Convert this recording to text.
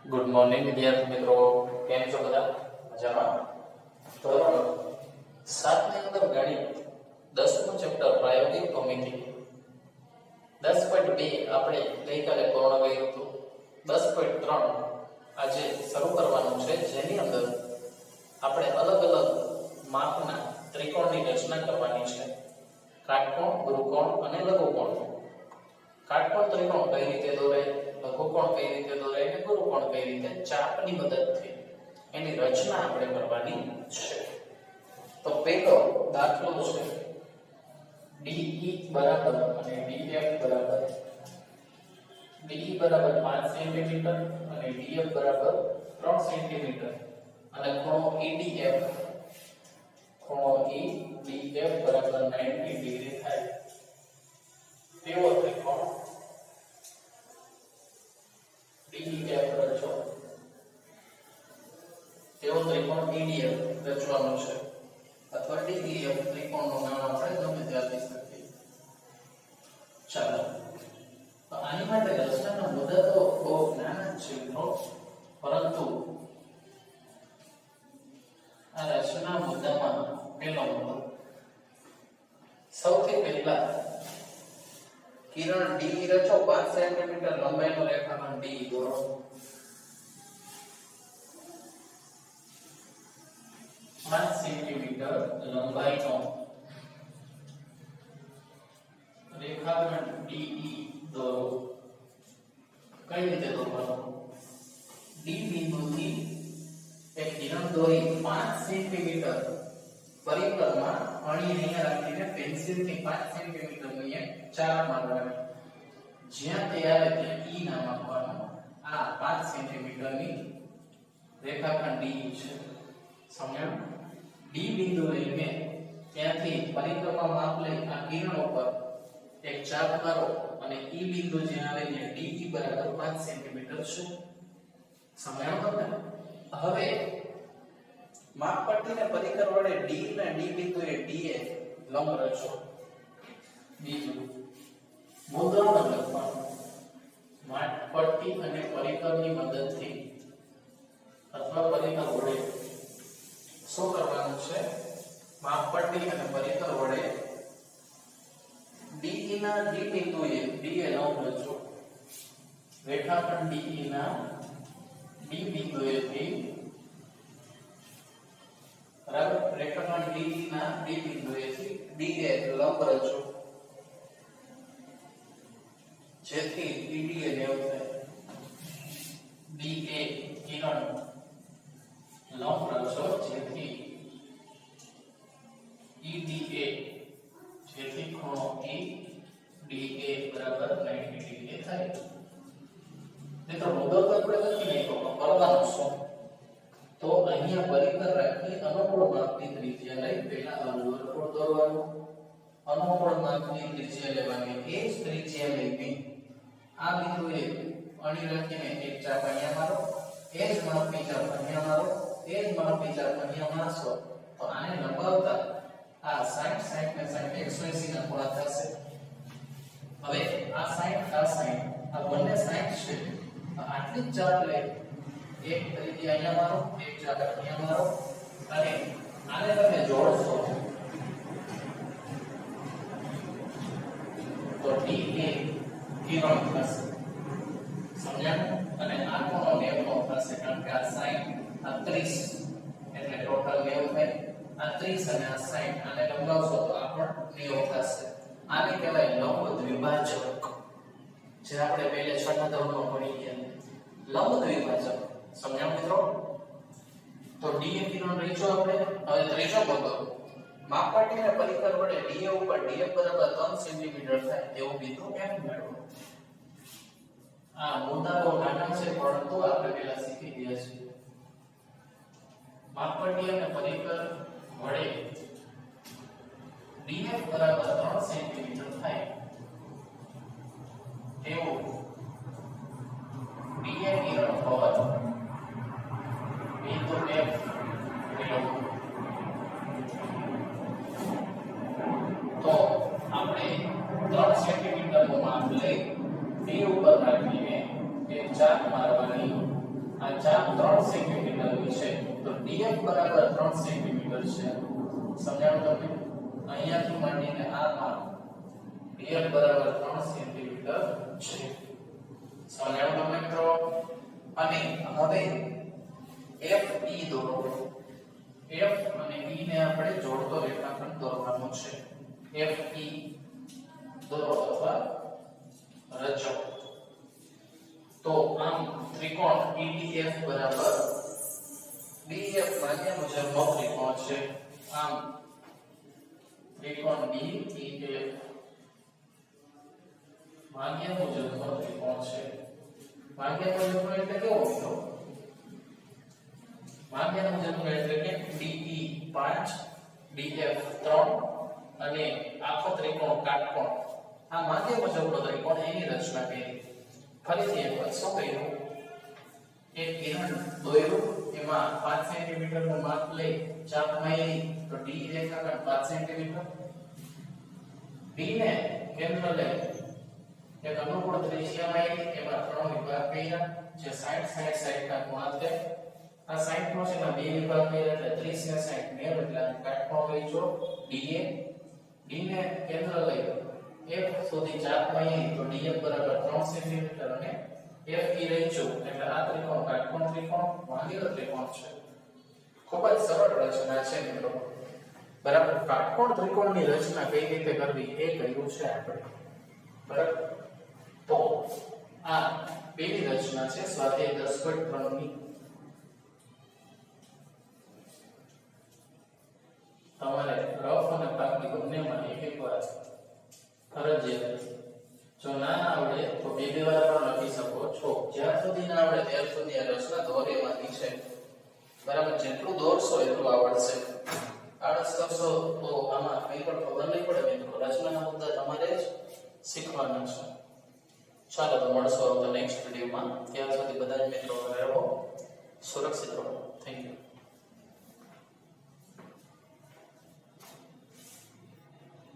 Good morning વિદ્યાર્થી મિત્રો, કેમ છો બધા? મજામાં? ધોરણ 7 ની અંદર ગણિત 10મું ચેપ્ટર પ્રાયોગિક ભૌમિતિ 10.2 આપણે ગઈકાલે પૂર્ણ કર્યું હતું. 10.3 આજે શરૂ કરવાનું છે, જેની અંદર આપણે અલગ અલગ માપના ત્રિકોણની રચના કરવાની છે. કાટકોણ, ગુરુકોણ અને લઘુકોણ. કાટકોણ ત્રિકોણ કઈ રીતે દોરાય, લઘુકોણ કઈ રીતે દોરાય અને ગુરુકોણ કઈ રીતે, ચાપની મદદથી એની રચના આપણે કરવાની છે. તો પહેલો દાખલો છે DE બરાબર અને DF બરાબર. DE બરાબર 5 સેન્ટીમીટર અને DF બરાબર 3 સેન્ટીમીટર અને ખૂણો EDF બરાબર 90 ડિગ્રી થાય તેવો ત્રિકોણ DEF રચો. તેવો ત્રિકોણ EDF રચવાનો છે, અથવા DEF ત્રિકોણનું નામ આપણે ગમે તે આપી શકીએ. ચાલો, તો આની માટે રચનાના મુદ્દા તો બહુ નાના જ છે મિત્રો, પરંતુ આ રચના મુદ્દામાં પહેલો મુદ્દો, સૌથી પહેલા કિરણ DE રચો. 5 સેન્ટીમીટર લંબાઈનો રેખાખંડ DE દોરો. સેન્ટીમીટર લંબાઈનો રેખાખંડ DE દોરો. કઈ રીતે દોરવાનો? D બિંદુથી એક કિરણ દોરી 5 સેન્ટીમીટર પરિક્રમા અણી અહીંયા રાખીને પેન્સિલથી 5 સેન્ટીમીટરની એક ચાપ મારવાની. જ્યાં તે આવે ત્યાં E નામ આપવાનું. આ 5 સેન્ટીમીટરની રેખાખંડ DE છે. સમજ્યા? D બિંદુ લઈને ત્યાંથી પરિક્રમા માપ લઈ આ કિરણ ઉપર એક ચાપ મારો અને E બિંદુ જ્યાં આવે ત્યાં DE બરાબર 5 સેન્ટીમીટર છે. સમજ્યા ને? હવે માપપટ્ટીને પરિકર વડે D ના D બિંદુએ DA લંબ રચો. બીજું મુદ્રામાં લખવાનું. માપપટ્ટી અને પરિકરની મદદથી અથવા પરિકર વડે શું કરવાનું છે? માપપટ્ટી અને પરિકર વડે DE ના D બિંદુએ DA લંબ રચો. રેખાખંડ DE ના D બિંદુએથી બરાબર, રેખાખંડ DE ના D બિંદુએથી DA લંબ રચો, જેથી EDA 90 થાય. DA કિરણ લંબ રચો જેથી EDA, જેથી ખૂણો EDA બરાબર 90 ડિગ્રી થાય. મિત્રો મુદ્દો તો આપણે લખી નાખ્યો, કરવાનું શું? તો અહીંયા પરિકર રાખી અનુકૂળ માપની ત્રિજ્યા લઈ પહેલા અર્ધવર્તુળ દોરવાનું. અનુકૂળ માપની ત્રિજ્યા લેવાની, એ જ ત્રિજ્યા લઈ આ બિંદુએ અણી રાખીને એક ચાપ અહીંયા મારો, એ જ માપની ચાપ અહીંયા મારો, એ જ માપની ચાપ અહીંયા મારશો તો આને લંબાવતા આ 60 60 ને 60 180 ના ખૂણા થશે. હવે આ 60 આ 60 આ બંને 60 છે, આટલી જ ચાપ લઈ એક ત્રિજ્યા અહીંયા મારો, એક ચાપ અહીંયા મારો અને આને તમે જોડશો તો DA કિરણ થશે. સમજ્યા? અને આ ખૂણો 90 થશે, કારણ કે આ 60 આ 30 એટલે ટોટલ 90 થાય. આ 30 અને આ 60 આને લંબાવશો તો આ પણ 90 થશે. આને કહેવાય લંબ દ્વિભાજક, જે આપણે પહેલા છઠ્ઠા ધોરણમાં ભણી ગયા. લંબ દ્વિભાજક. સમજ્યા મિત્રો? તો DA કિરણ રચ્યો આપણે. હવે ત્રીજો મુદ્દો, માપપટ્ટીને પરિકર વડે DA ઉપર DF બરાબર 3 સેન્ટીમીટર થાય તેવું બિંદુ F મેળવો. આ મુદ્દા બહુ નાના છે, પરંતુ આપણે પહેલા શીખી ગયા છીએ. માપપટ્ટી અને પરિકર વડે DF બરાબર 3 સેન્ટીમીટર થાય તેવું DA કિરણ પર બિંદુ F મેળવો. તો આપણે 3 સેન્ટીમીટર નું માપ લઈ D ઉપર રાખીને એક ચાપ મારવાની. ચાપ 3 સેન્ટીમીટર છે તો df બરાબર 3 સેન્ટીમીટર છે સમજાણું તમને અહીંયાથી માંડીને આ માપ df બરાબર 3 સેન્ટીમીટર છે સમજાણું તમને મિત્રો અને હવે fe દોરો f અને e ને આપણે જોડતો રેખાખંડ દોરવાનો છે fe દોરો અથવા રચો તો આમ ત્રિકોણ EDF બરાબર DF ભાગ્યા મુજબનો ત્રિકોણ છે આમ ત્રિકોણ DEF ભાગ્યા મુજબનો ત્રિકોણ છે ભાગ્યા મુજબનો એટલે કેવો મિત્રો ભાગ્યા મુજબનો એટલે કે DE 5 DF 3 અને આખો ત્રિકોણ કાટકોણ આ ભાગ્યા મુજબનો ત્રિકોણ એની રચના કરી ફરીથી એકવાર શું કર્યું એક કિરણ દોર્યું એમાં 5 સેન્ટીમીટર નું માપ લઈ ચાપ મારી તો D રેખાખંડ 5 સેન્ટીમીટર D ને કેન્દ્ર લઈ એક અનુકૂળ ત્રિજ્યા મારી એમાં 3 વિભાગ કર્યા જે 60 60 ના ગુણાંક આ 60 નો છે એમાં 2 વિભાગ કર્યા એટલે 30 ને 60 90 એટલે કાટકોણ વેચો DA D ને કેન્દ્ર લઈ F સુધી ચાપ મારી તો DF બરાબર 3 સેન્ટીમીટર અને FE રેચો એટલે આ ત્રિકોણ કાટકોણ ત્રિકોણ ભાગીય ત્રિકોણ છે ખૂબ જ સરળ રચના છે મિત્રો બરાબર કાટકોણ ત્રિકોણની રચના કઈ રીતે કરવી એ કહ્યું છે આપણે બરાબર તો આ પેલી રચના છે સ્વાધ્યાય 10.3 ની તમારે રફ અને પાકી બંનેમાં એક વાર ફરજિયાત જો ના આવડે તો બે વાર પણ લખી શકો છો જ્યાં સુધી ના આવડે ત્યાં સુધી આ રચના દોરવાની છે બરાબર જેટલું દોરશો એટલું આવડશે આળસ કરશો તો આમાં કંઈ પણ ખબર નહીં પડે મિત્રો રચનાના મુદ્દા તમારે જ શીખવાના છે ચાલો તો મળશો તો નેક્સ્ટ વિડીયોમાં ત્યાં સુધી બધા જ મિત્રો રહો સુરક્ષિત રહો થેન્ક યુ